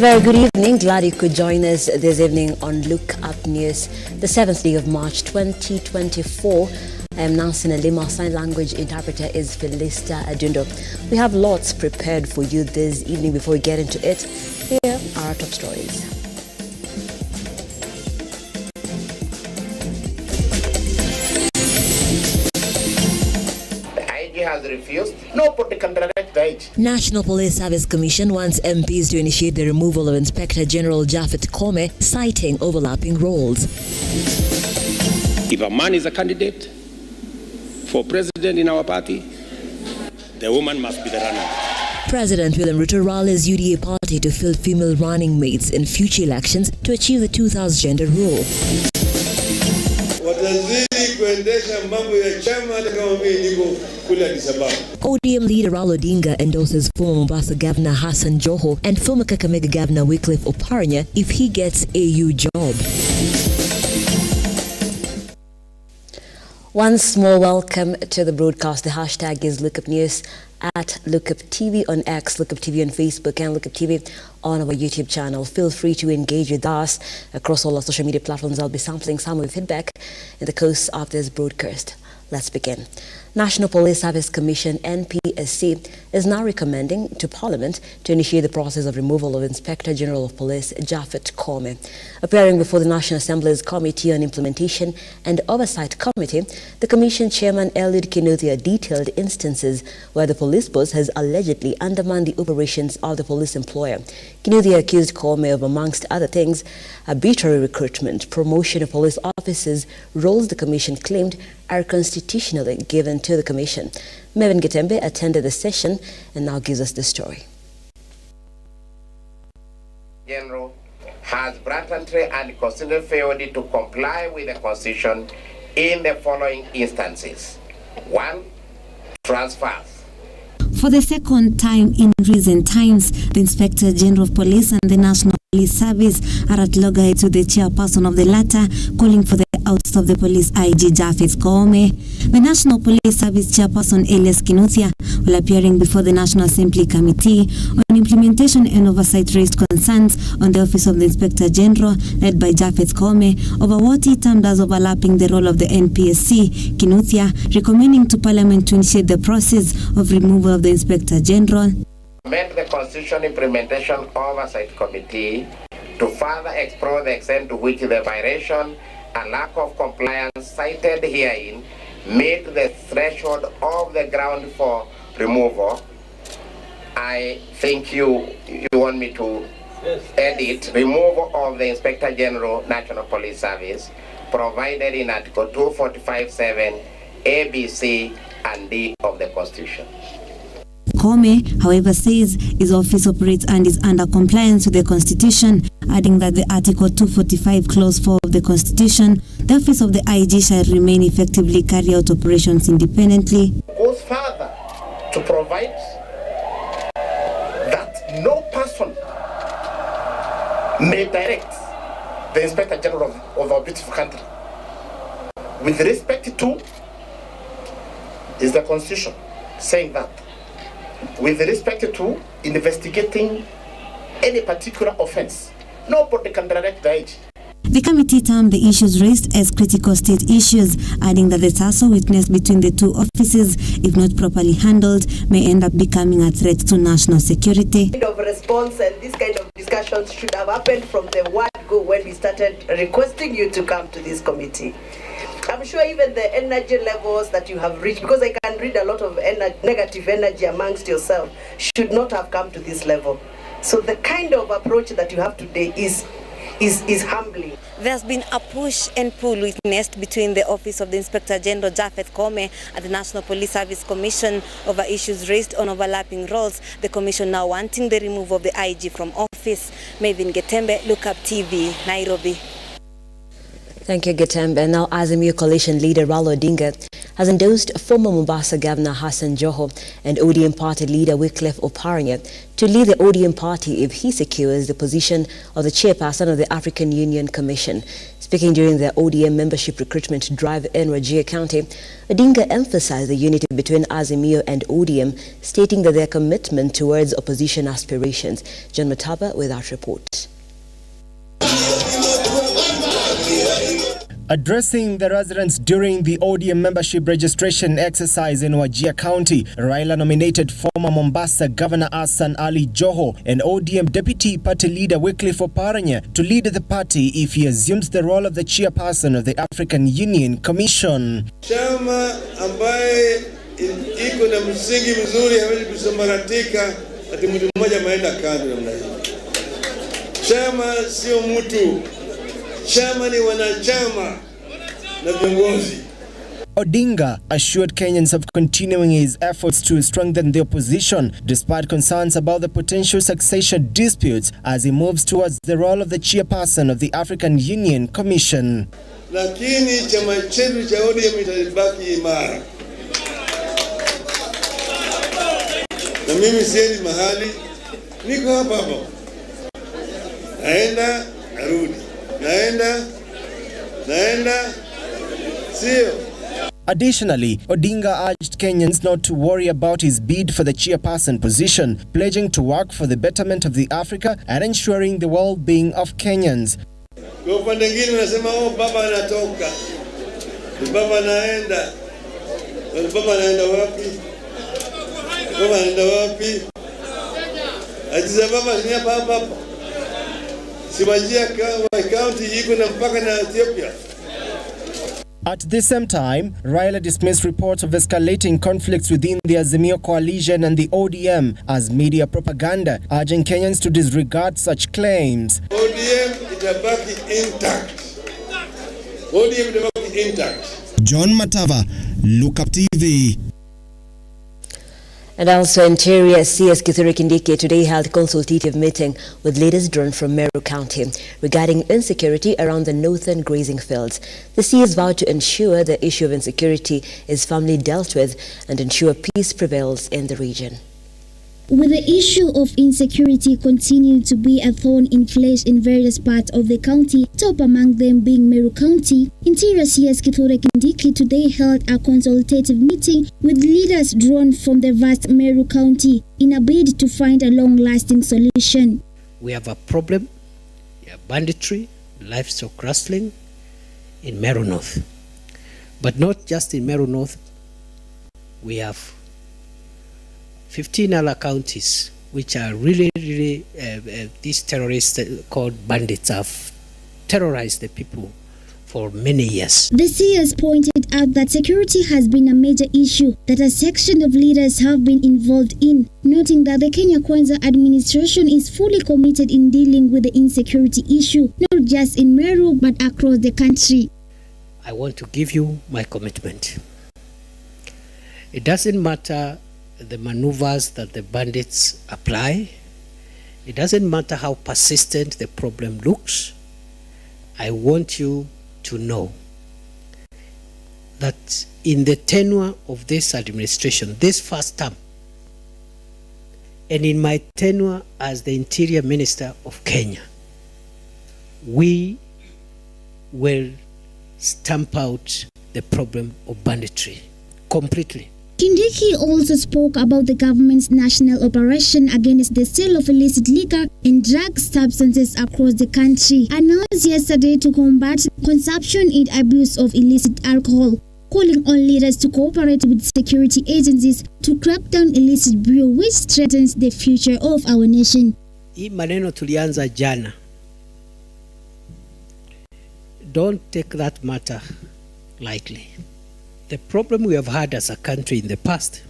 very good evening. Glad you could join us this evening on Look Up News, the 7th day of March 2024. I am Nancy Lima. Sign language interpreter is Felista Adundo. We have lots prepared for you this evening. Before we get into it, here are our top stories. Has refused. Nobody can contradict that. National Police Service Commission wants MPs to initiate the removal of Inspector General Japhet Koome, citing overlapping roles. If a man is a candidate for president in our party, the woman must be the runner. President William RUTO rallies UDA party to fill female running mates in future elections to achieve the 2,000 gender rule. ODM leader Raila Odinga endorses former Mombasa Governor Hassan Joho and former Kakamega Governor Clinches Oparanya if he gets AU job. Once more, welcome to the broadcast. The hashtag is Lookup News at Lookuptv on X, Lookuptv on Facebook, and Lookuptv on our YouTube channel. Feel free to engage with us across all our social media platforms. I'll be sampling some of the feedback in the course of this broadcast. Let's begin. National Police Service Commission (NPSC) is now recommending to Parliament to initiate the process of removal of Inspector General of Police Japhet Koome. Appearing before the National Assembly's Committee on Implementation and Oversight Committee, the Commission Chairman Eliud Kinuthia detailed instances where the police boss has allegedly undermined the operations of the police employer. Kinuthia accused Koome of, amongst other things, arbitrary recruitment, promotion of police officers, roles the Commission claimed are constitutionally given to the Commission. Mevin Getembe attended the session and now gives us the story. General has blatantly and constantly failed to comply with the Constitution in the following instances. 1. Transfers. For the second time in recent times, the Inspector General of Police and the National Police Service are at loggerheads with the chairperson of the latter, calling for the outs of the police IG Japhet Koome. The National Police Service chairperson Eliud Kinuthia, while appearing before the National Assembly Committee on Implementation and Oversight, raised concerns on the Office of the Inspector General, led by Japhet Koome, over what he termed as overlapping the role of the NPSC. Kinuthia recommending to Parliament to initiate the process of removal of the Inspector General. Amend the Constitution Implementation Oversight Committee to further explore the extent to which the violation and lack of compliance cited herein meet the threshold of the ground for removal. I think you want me to edit removal of the Inspector General National Police Service provided in Article 245(7) A, B, C, and D of the Constitution. Koome, however, says his office operates and is under compliance with the Constitution, adding that the Article 245 Clause 4 of the Constitution, the office of the IG shall remain effectively carry out operations independently. Goes further to provide that no person may direct the Inspector General of our beautiful country with respect to, is the Constitution saying that, with respect to investigating any particular offense. Nobody can direct the IG. The committee termed the issues raised as critical state issues, adding that the tussle witnessed between the two offices, if not properly handled, may end up becoming a threat to national security. Kind of response and this kind of discussions should have happened from the word go when we started requesting you to come to this committee. I'm sure even the energy levels that you have reached, because I can read a lot of negative energy amongst yourself, should not have come to this level. So the kind of approach that you have today is humbling. There's been a push and pull witnessed between the Office of the Inspector General Japhet Koome and the National Police Service Commission over issues raised on overlapping roles. The Commission now wanting the removal of the IG from office. Mevin Getembe, Lookuptv, Nairobi. Thank you, Getembe. Now, azimio coalition leader Raila Odinga has endorsed former Mombasa Governor Hassan Joho and ODM party leader Clinches Oparanya to lead the ODM party if he secures the position of the chairperson of the African Union Commission. Speaking during the ODM membership recruitment drive in Wajir County, Odinga emphasized the unity between Azimio and ODM, stating that their commitment towards opposition aspirations. John Mataba with that report. Addressing the residents during the ODM membership registration exercise in Wajir County, Raila nominated former Mombasa Governor Hassan Ali Joho and ODM Deputy Party Leader Clinches Oparanya to lead the party if he assumes the role of the chairperson of the African Union Commission. Chama ambaye iko na msingi mzuri hawezi kusambaratika ati mtu mmoja maenda kando namna hii. Chama sio mtu. Chama ni wanachama na viongozi. Odinga assured Kenyans of continuing his efforts to strengthen the opposition despite concerns about the potential succession disputes as he moves towards the role of the chairperson of the African Union Commission. Lakini chama chetu cha ODM itabaki imara. Na mimi siendi mahali, niko hapa hapa. Naenda, narudi. Naenda, sio. Additionally, Odinga urged Kenyans not to worry about his bid for the chairperson position, pledging to work for the betterment of the Africa and ensuring the well-being of Kenyans. Kwa upande mwingine unasema baba anatoka. Baba anaenda. Baba anaenda wapi? Baba anaenda wapi? Atiza baba ni hapa. At the same time, Raila dismissed reports of escalating conflicts within the Azimio coalition and the ODM as media propaganda, urging Kenyans to disregard such claims. ODM itabaki intact. John Matava, Lookuptv. And also Interior CS Kithure Kindiki today held a consultative meeting with leaders drawn from Meru County regarding insecurity around the northern grazing fields. The CS vowed to ensure the issue of insecurity is firmly dealt with and ensure peace prevails in the region. With the issue of insecurity continuing to be a thorn in flesh in various parts of the county, top among them being Meru County, Interior CS Kithure Kindiki today held a consultative meeting with leaders drawn from the vast Meru County in a bid to find a long-lasting solution. We have a problem, banditry, livestock rustling in Meru North. But not just in Meru North, we have 15 other counties which are really these terrorists called bandits have terrorized the people for many years. The CS pointed out that security has been a major issue that a section of leaders have been involved in, noting that the Kenya Kwanza administration is fully committed in dealing with the insecurity issue, not just in Meru but across the country. I want to give you my commitment. It doesn't matter the maneuvers that the bandits apply. It doesn't matter how persistent the problem looks. I want you to know that in the tenure of this administration, this first term, and in my tenure as the Interior Minister of Kenya, we will stamp out the problem of banditry completely. Kindiki also spoke about the government's national operation against the sale of illicit liquor and drug substances across the country, announced yesterday to combat consumption and abuse of illicit alcohol, calling on leaders to cooperate with security agencies to crack down illicit brew which threatens the future of our nation. Hii maneno tulianza jana. Don't take that matter lightly. The problem we have had as a country in the past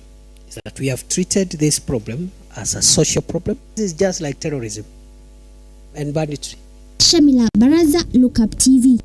is that we have treated this problem as a social problem. This is just like terrorism and banditry. Shamila Baraza, Lookuptv.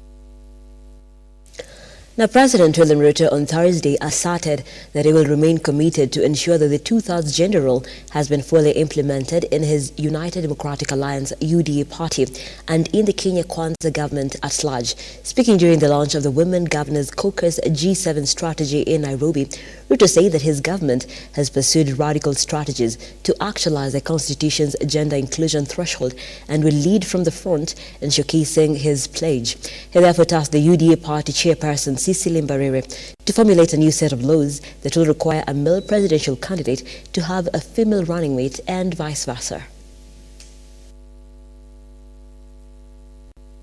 Now, President William Ruto on Thursday asserted that he will remain committed to ensure that the two-thirds gender role has been fully implemented in his United Democratic Alliance UDA party and in the Kenya Kwanza government at large. Speaking during the launch of the Women Governors Caucus G7 strategy in Nairobi, Ruto said that his government has pursued radical strategies to actualize the Constitution's gender inclusion threshold and will lead from the front in showcasing his pledge. He therefore tasked the UDA party chairperson Cecily Mbarire to formulate a new set of laws that will require a male presidential candidate to have a female running mate and vice versa.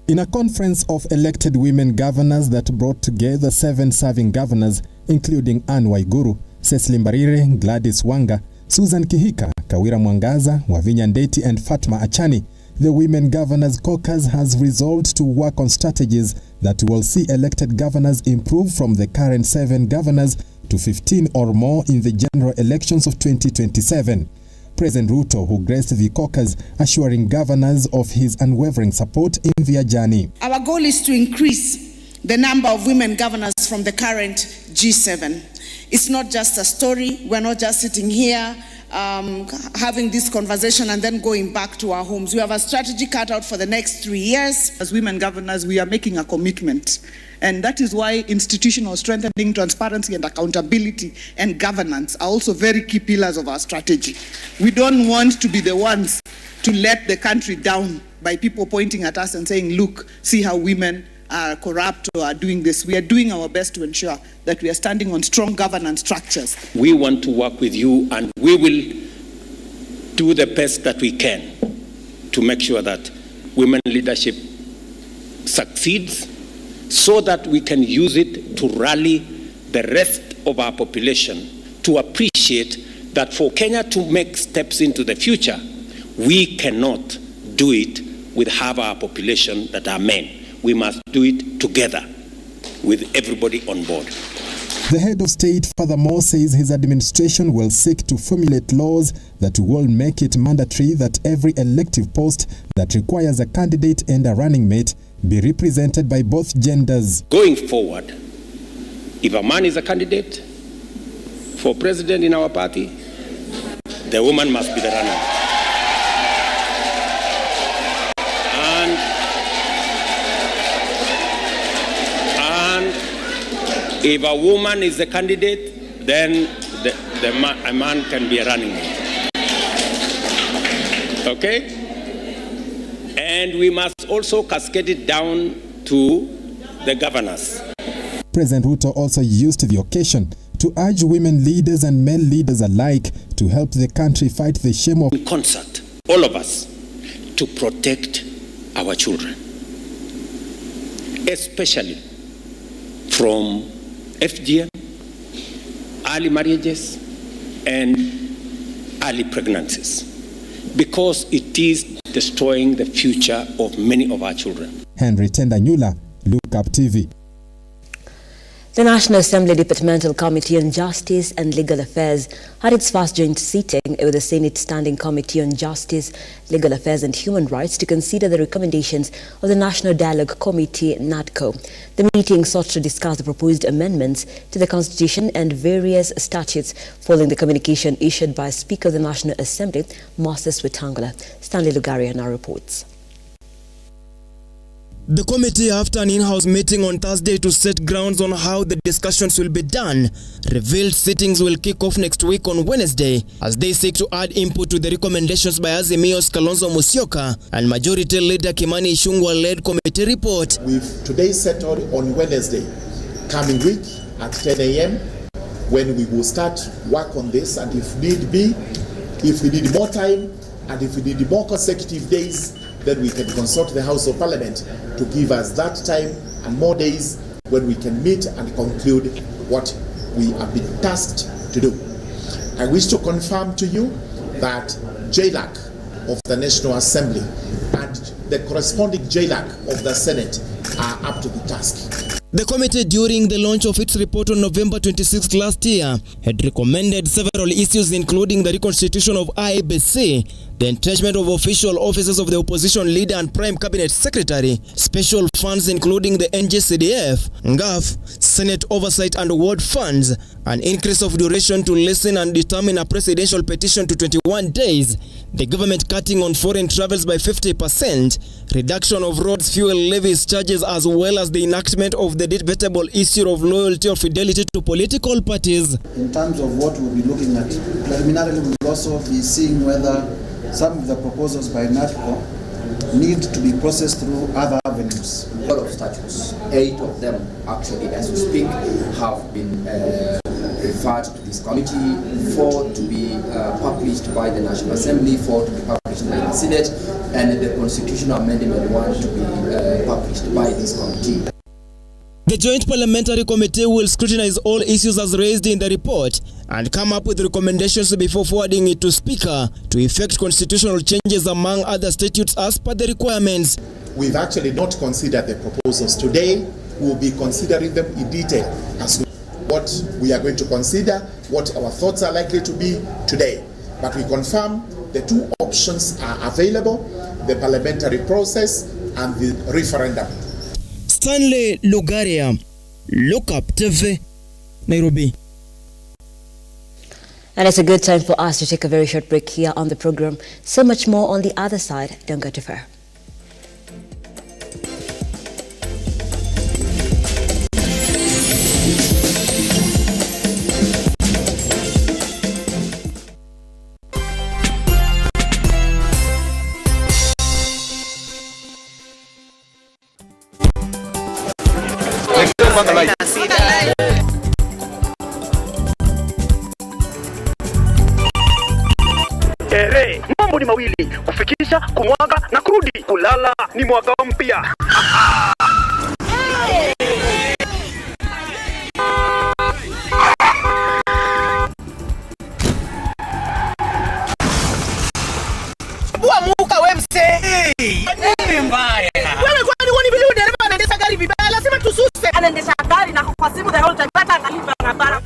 In a conference of elected women governors that brought together 7 serving governors, including Anne Waiguru, Cecily Mbarire, Gladys Wanga, Susan Kihika, Kawira Mwangaza, Wavinya Ndeti and Fatma Achani, the Women Governors Caucus has resolved to work on strategies that will see elected governors improve from the current 7 governors to 15 or more in the general elections of 2027. President Ruto, who graced the caucus, assuring governors of his unwavering support in their journey. Our goal is to increase the number of women governors from the current G7. It's not just a story. We're not just sitting here having this conversation and then going back to our homes. We have a strategy cut out for the next 3 years. As women governors, we are making a commitment. And that is why institutional strengthening, transparency and accountability and governance are also very key pillars of our strategy. We don't want to be the ones to let the country down by people pointing at us and saying, look, see how women are corrupt or are doing this. We are doing our best to ensure that we are standing on strong governance structures. We want to work with you and we will do the best that we can to make sure that women leadership succeeds so that we can use it to rally the rest of our population to appreciate that for Kenya to make steps into the future, we cannot do it with half our population that are men. We must do it together with everybody on board. The head of state furthermore says his administration will seek to formulate laws that will make it mandatory that every elective post that requires a candidate and a running mate be represented by both genders. Going forward, if a man is a candidate for president in our party, the woman must be the runner. If a woman is the candidate, then a man can be a running mate. Okay? And we must also cascade it down to the governors. President Ruto also used the occasion to urge women leaders and male leaders alike to help the country fight the shame of in concert, all of us, to protect our children, especially from FGM, early marriages, and early pregnancies, because it is destroying the future of many of our children. Henry Tendanyula, Lookuptv. The National Assembly Departmental Committee on Justice and Legal Affairs had its first joint sitting with the Senate Standing Committee on Justice, Legal Affairs and Human Rights to consider the recommendations of the National Dialogue Committee, NADCO. The meeting sought to discuss the proposed amendments to the Constitution and various statutes following the communication issued by Speaker of the National Assembly, Moses Wetangula. Stanley Lugaria now reports. The committee, after an in-house meeting on Thursday to set grounds on how the discussions will be done, revealed sittings will kick off next week on Wednesday as they seek to add input to the recommendations by Azimio's Kalonzo Musyoka and Majority Leader Kimani Ichung'wah-led committee report. We've today settled on Wednesday, coming week at 10 a.m. when we will start work on this, and if need be, if we need more time and if we need more consecutive days, then we can consult the House of Parliament to give us that time and more days when we can meet and conclude what we have been tasked to do. I wish to confirm to you that JLAC of the National Assembly and the corresponding JLAC of the Senate are up to the task. The committee, during the launch of its report on November 26th last year, had recommended several issues including the reconstitution of IEBC, the entrenchment of official officers of the opposition leader and prime cabinet secretary, special funds including the NGCDF, NGAF, Senate oversight and award funds, an increase of duration to listen and determine a presidential petition to 21 days, the government cutting on foreign travels by 50%, reduction of roads fuel levies charges, as well as the enactment of the debatable issue of loyalty or fidelity to political parties. In terms of what we'll be looking at, preliminarily we will also be seeing whether some of the proposals by NATCO need to be processed through other avenues. A lot of statutes, 8 of them actually as we speak have been referred to this committee, 4 to be published by the National Assembly, 4 to be published by the Senate, and the Constitutional Amendment 1 to be published by this committee. The Joint Parliamentary Committee will scrutinize all issues as raised in the report and come up with recommendations before forwarding it to Speaker to effect constitutional changes among other statutes as per the requirements. We've actually not considered the proposals today. We'll be considering them in detail as to what we are going to consider, what our thoughts are likely to be today. But we confirm the 2 options are available, the parliamentary process and the referendum. Stanley Lugaria, Lookuptv, Nairobi. And it's a good time for us to take a very short break here on the program. So much more on the other side. Don't go too far. Mambo ni mawili, kufikisha, kumwaga na kurudi. Kulala ni mwaka mpya. Muka wemse. Ni mbaya. Wewe kwani woni vile dereva anaendesha gari vibaya, lazima tususe. Anaendesha gari na kwa simu the whole time hata analipa barabara.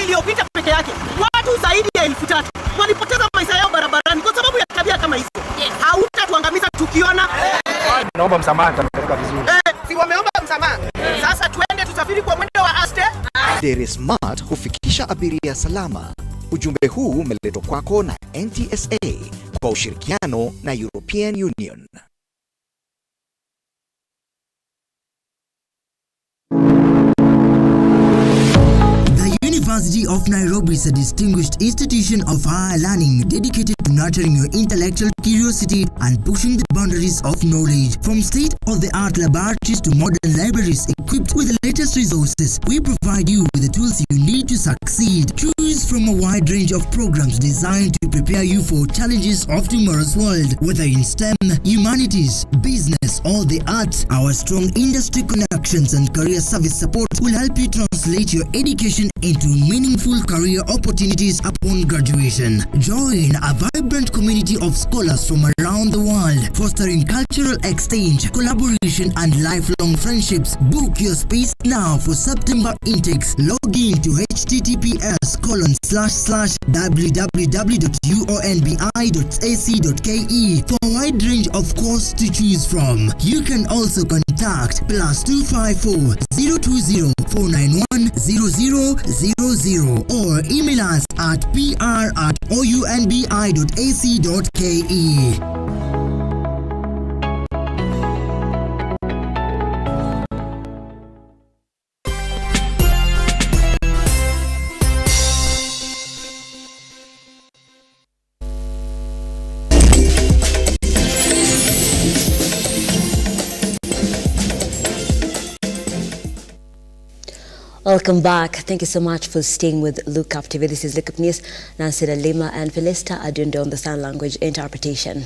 Iliyopita peke yake watu zaidi ya 3,000 walipoteza maisha yao barabarani kwa sababu ya tabia kama hizo. Hautatuangamiza tukiona. Naomba msamaha, tutapeleka vizuri. Si wameomba msamaha. Sasa tuende tusafiri kwa mwendo wa aste. Dere Smart hufikisha abiria salama. Ujumbe huu umeletwa kwako na NTSA kwa ushirikiano na European Union. University of Nairobi is a distinguished institution of higher learning dedicated to nurturing your intellectual curiosity and pushing the boundaries of knowledge. From state-of-the-art laboratories to modern libraries equipped with the latest resources, we provide you with the tools you need to succeed. Choose from a wide range of programs designed to prepare you for challenges of tomorrow's world. Whether in STEM, humanities, business, or the arts, our strong industry connections and career service support will help you translate your education into meaningful career opportunities upon graduation. Join a vibrant community of scholars from around the world, fostering cultural exchange, collaboration, and lifelong friendships. Book your space now for September intakes. Log in to https://www.uonbi.ac.ke for a wide range of courses to choose from. You can also contact +254 020 491 0000 or email us at pr@ounbi.ac.ke. Welcome back. Thank you so much for staying with Lookuptv. This is Lookup News. Nancy Lima and Felista Adundo on the sign language interpretation.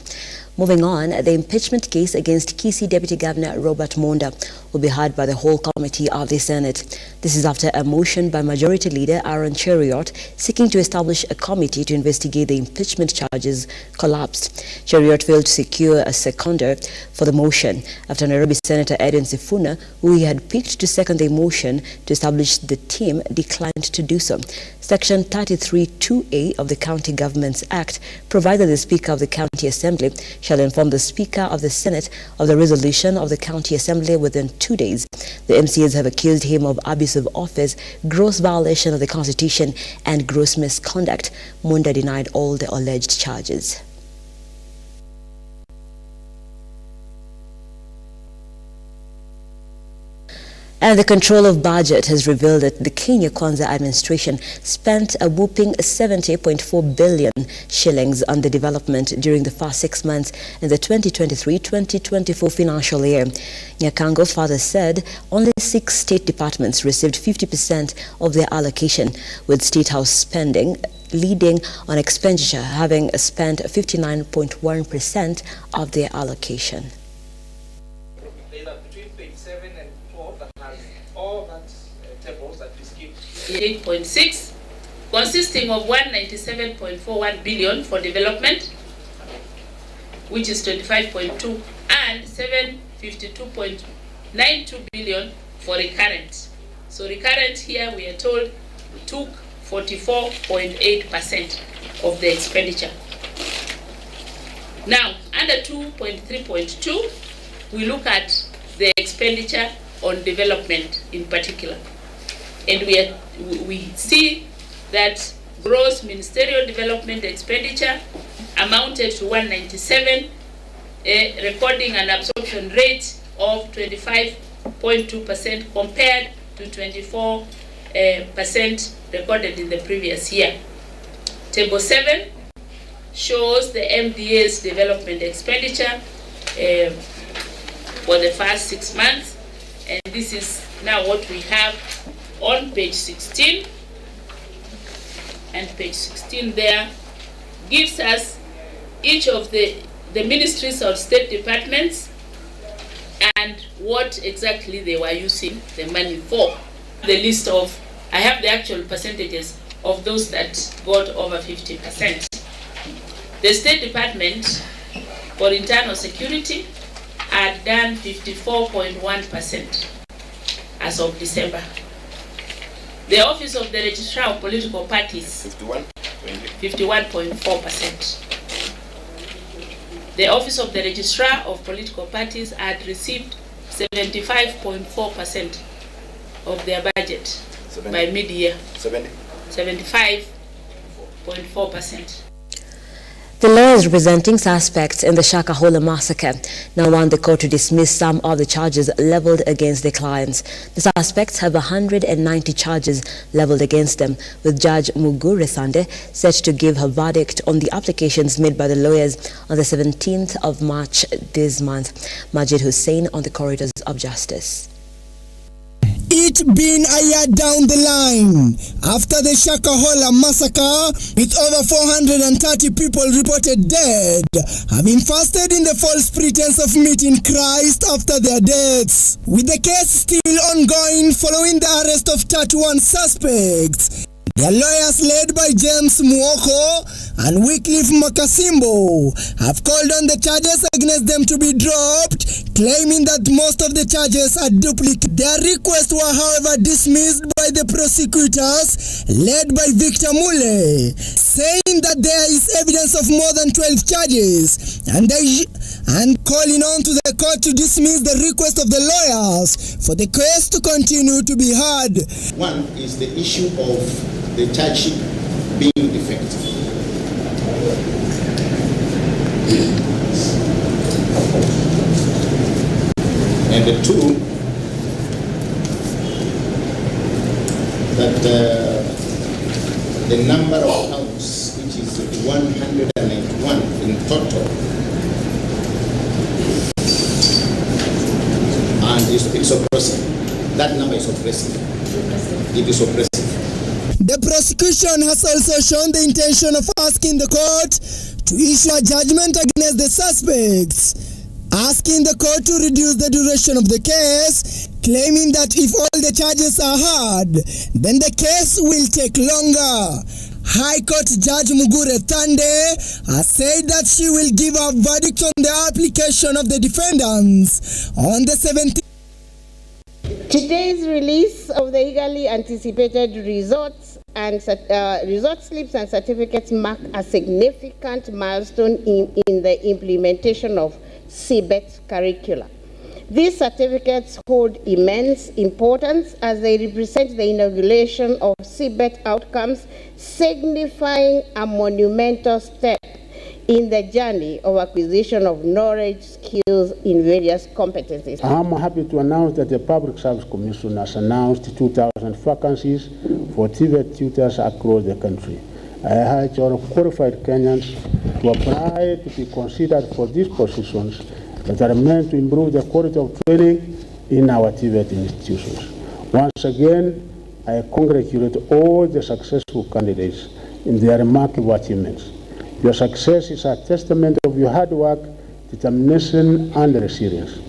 Moving on, the impeachment case against Kisii Deputy Governor Robert Monda will be heard by the whole committee of the Senate. This is after a motion by Majority Leader Aaron Cheriot seeking to establish a committee to investigate the impeachment charges collapsed. Cheriot failed to secure a seconder for the motion after Nairobi Senator Edwin Sifuna, who he had picked to second the motion to establish the team, declined to do so. Section 33(2)(a) of the County Governments Act provides that the Speaker of the County Assembly shall shall inform the Speaker of the Senate of the resolution of the County Assembly within 2 days. The MCAs have accused him of abuse of office, gross violation of the Constitution, and gross misconduct. Munda denied all the alleged charges. And the Control of Budget has revealed that the Kenya Kwanza administration spent a whopping 70.4 billion shillings on the development during the first 6 months in the 2023-2024 financial year. Nyakango further said only 6 state departments received 50% of their allocation, with State House spending leading on expenditure, having spent 59.1% of their allocation. 8.6, consisting of 197.41 billion for development, which is 25.2, and 752.92 billion for recurrent. So recurrent here, we are told, took 44.8% of the expenditure. Now, under 2.3.2, we look at the expenditure on development in particular. And we see that gross ministerial development expenditure amounted to 197, recording an absorption rate of 25.2% compared to 24% recorded in the previous year. Table 7 shows the MDA's development expenditure for the first 6 months, and this is now what we have on page 16, and page 16 there gives us each of the ministries or state departments and what exactly they were using the money for. The list of, I have the actual percentages of those that got over 50%. The State Department for Internal Security had done 54.1% as of December. The Office of the Registrar of Political Parties, 51.4%. The Office of the Registrar of Political Parties had received 75.4% of their budget by mid-year. 75.4%. The lawyers representing suspects in the Shakahola massacre now want the court to dismiss some of the charges leveled against their clients. The suspects have 190 charges leveled against them, with Judge Mugure Sande set to give her verdict on the applications made by the lawyers on the 17th of March this month. Majid Hussein on the corridors of justice. It been a year down the line after the Shakahola massacre, with over 430 people reported dead, having fasted in the false pretense of meeting Christ after their deaths. With the case still ongoing following the arrest of 31 suspects, their lawyers, led by James Muoko and Wycliffe Makasimbo, have called on the charges against them to be dropped, claiming that most of the charges are duplicate. Their requests were, however, dismissed by the prosecutors, led by Victor Mule, saying that there is evidence of more than 12 charges, and calling on to the court to dismiss the request of the lawyers for the case to continue to be heard. One is the issue of the charge sheet being defective. And the two, that the number of counts, which is 191 in total, and it's oppressive. That number is oppressive. It is oppressive. The prosecution has also shown the intention of asking the court to issue a judgment against the suspects, asking the court to reduce the duration of the case, claiming that if all the charges are heard, then the case will take longer. High Court Judge Mugure Thande has said that she will give a verdict on the application of the defendants on the 17th. Today's release of the eagerly anticipated results and result slips and certificates mark a significant milestone in the implementation of CBET curricula. These certificates hold immense importance as they represent the inauguration of CBET outcomes, signifying a monumental step in the journey of acquisition of knowledge, skills in various competencies. I'm happy to announce that the Public Service Commission has announced 2,000 vacancies for TVET tutors across the country. I urge all qualified Kenyans to apply to be considered for these positions that are meant to improve the quality of training in our TVET institutions. Once again, I congratulate all the successful candidates in their remarkable achievements. Your success is a testament of your hard work, determination, and resilience.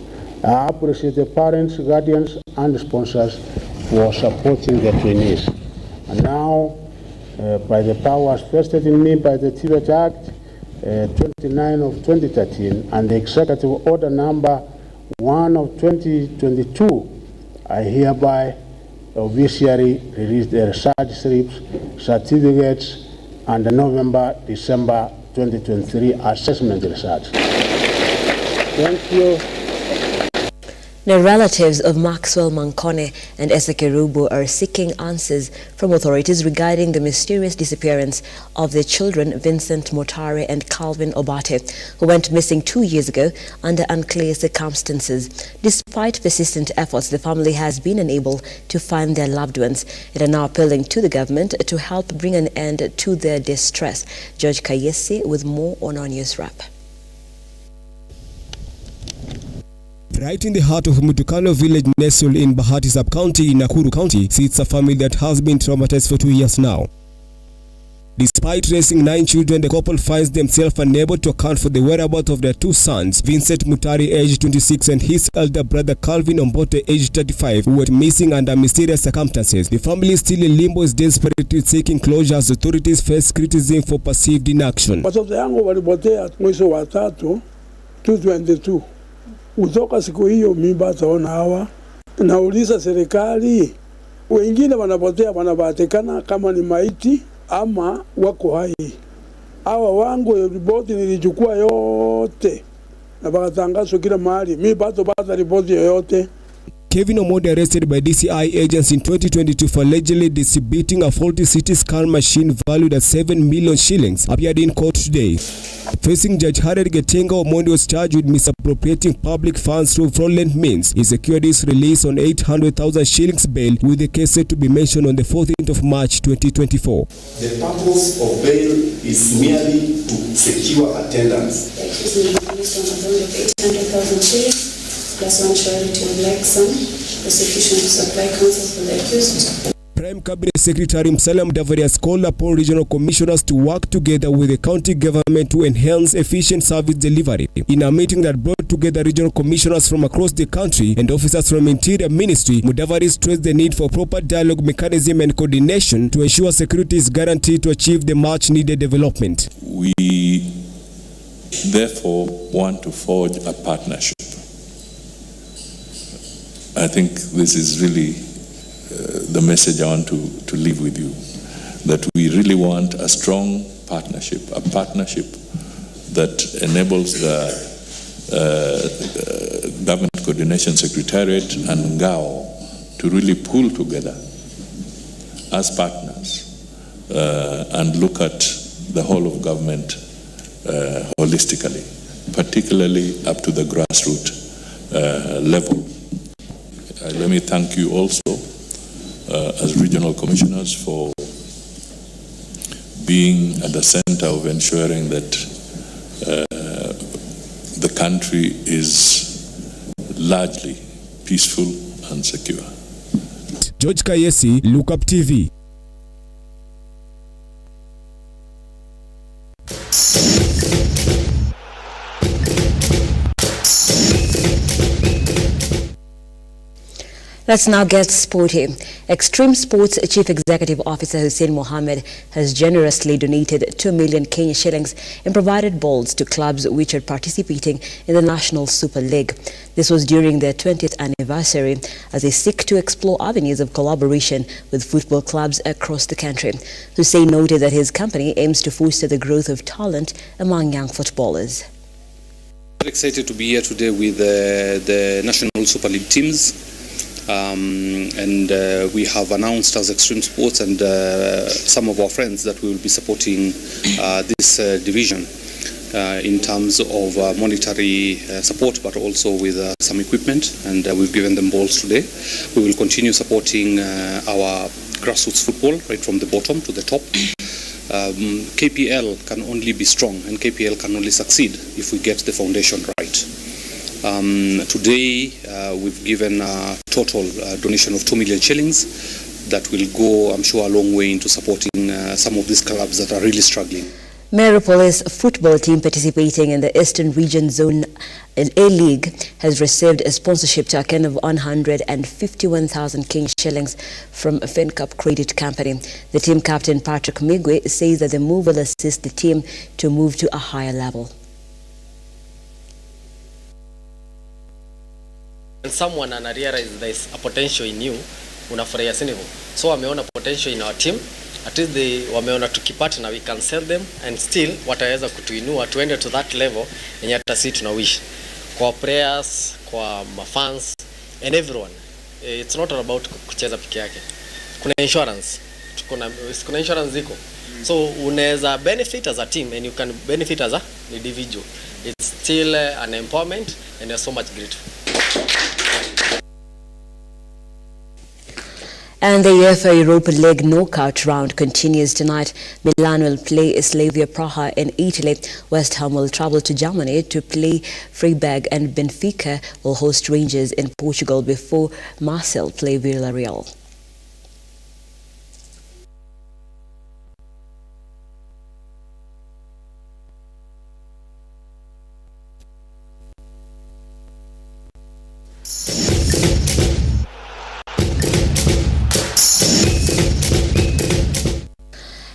I appreciate the parents, guardians, and sponsors for supporting the trainees. And now, by the powers vested in me by the TVET Act 29 of 2013 and the Executive Order Number 1 of 2022, I hereby officially release the research slips, certificates, and the November-December 2023 assessment results. Thank you. The relatives of Maxwell Mankone and Eseke Rubo are seeking answers from authorities regarding the mysterious disappearance of their children Vincent Motare and Calvin Obate, who went missing 2 years ago under unclear circumstances. Despite persistent efforts, the family has been unable to find their loved ones. It are now appealing to the government to help bring an end to their distress. George Kayesi with more on our news wrap. Right in the heart of Mutukano village nestled in Bahati sub-county in Nakuru County sits a family that has been traumatized for 2 years now. Despite raising 9 children, the couple finds themselves unable to account for the whereabouts of their 2 sons, Vincent Mutari, aged 26, and his elder brother Calvin Ombote, aged 35, who went missing under mysterious circumstances. The family still in limbo is desperately seeking closure as authorities face criticism for perceived inaction. Watoto yangu walipotea mwezi wa 3, 2022. Kutoka siku hiyo mimba taona hawa. Nauliza serikali, wengine wanapotea wanapatikana kama ni maiti ama wako hai. Hawa wangu ripoti nilichukua yote na bakatangazwa kila mahali. Mimi bado bado ripoti yoyote. Kevin Omondi, arrested by DCI agents in 2022 for allegedly distributing a faulty CT scan machine valued at 7 million shillings, appeared in court today. Facing Judge Harry Getenga, Omondi was charged with misappropriating public funds through fraudulent means. He secured his release on 800,000 shillings bail, with the case set to be mentioned on the 14th of March 2024. The purpose of bail is merely to secure attendance. The accused will be released on a bond of 800,000 shillings. Plus one surety of like sum, prosecution to supply counsel for the accused. Prime Cabinet Secretary Musalia Mudavadi has called upon regional commissioners to work together with the county government to enhance efficient service delivery. In a meeting that brought together regional commissioners from across the country and officers from Interior Ministry, Mudavadi stressed the need for proper dialogue mechanism and coordination to ensure security is guaranteed to achieve the much needed development. We therefore want to forge a partnership. I think this is really the message I want to leave with you, that we really want a strong partnership, a partnership that enables the Government Coordination Secretariat and GAO to really pull together as partners and look at the whole of government holistically, particularly up to the grassroots level. Let me thank you also as regional commissioners for being at the center of ensuring that the country is largely peaceful and secure. George Kayesi, Lookuptv. Let's now get sporty. Extreme Sports Chief Executive Officer Hussein Mohammed has generously donated 2 million Kenya shillings in provided balls to clubs which are participating in the National Super League. This was during their 20th anniversary as they seek to explore avenues of collaboration with football clubs across the country. Hussein noted that his company aims to foster the growth of talent among young footballers. Very excited to be here today with the National Super League teams. We have announced as Extreme Sports and some of our friends that we will be supporting this division in terms of monetary support, but also with some equipment, and we've given them balls today. We will continue supporting our grassroots football right from the bottom to the top. KPL can only be strong and KPL can only succeed if we get the foundation right. Today we've given a total donation of 2 million shillings that will go, I'm sure, a long way into supporting some of these clubs that are really struggling. Metropolis football team participating in the Eastern Region Zone A League has received a sponsorship token of 151,000 Kenya shillings from FinCup Credit Company. The team captain Patrick Migwe says that the move will assist the team to move to a higher level. When someone and realize there is a potential in you, unafurahia sinivo. So wameona potential in our team. At least wameona tukipata na we can sell them and still wataweza kutuinua tuende to that level yenye hata sisi tunawish. Kwa players, kwa fans and everyone. It's not all about kucheza peke yake. Kuna insurance. Kuna insurance ziko. So unaweza benefit as a team and you can benefit as an individual. It's still an empowerment and you're so much grateful. And the UEFA Europa League knockout round continues tonight. Milan will play Slavia Praha in Italy. West Ham will travel to Germany to play Freiburg, and Benfica will host Rangers in Portugal before Marseille play Villarreal.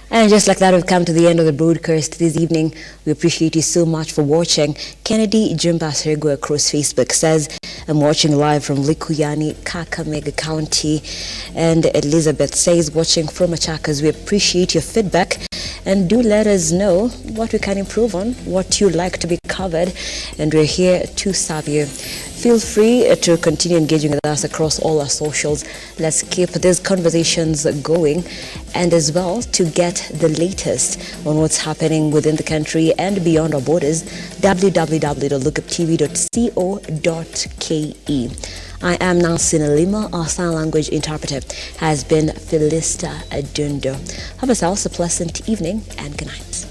And just like that, we've come to the end of the broadcast this evening. We appreciate you so much for watching. Kennedy Jimbasrego across Facebook says, I'm watching live from Likuyani, Kakamega County. And Elizabeth says, watching from Machakas. We appreciate your feedback. And do let us know what we can improve on, what you'd like to be covered. And we're here to serve you. Feel free to continue engaging with us across all our socials. Let's keep these conversations going, and as well to get the latest on what's happening within the country and beyond our borders, www.lookuptv.co.ke. I am Nansina Lima. Our sign language interpreter has been Felista Adundo. Have yourselves a pleasant evening and good night.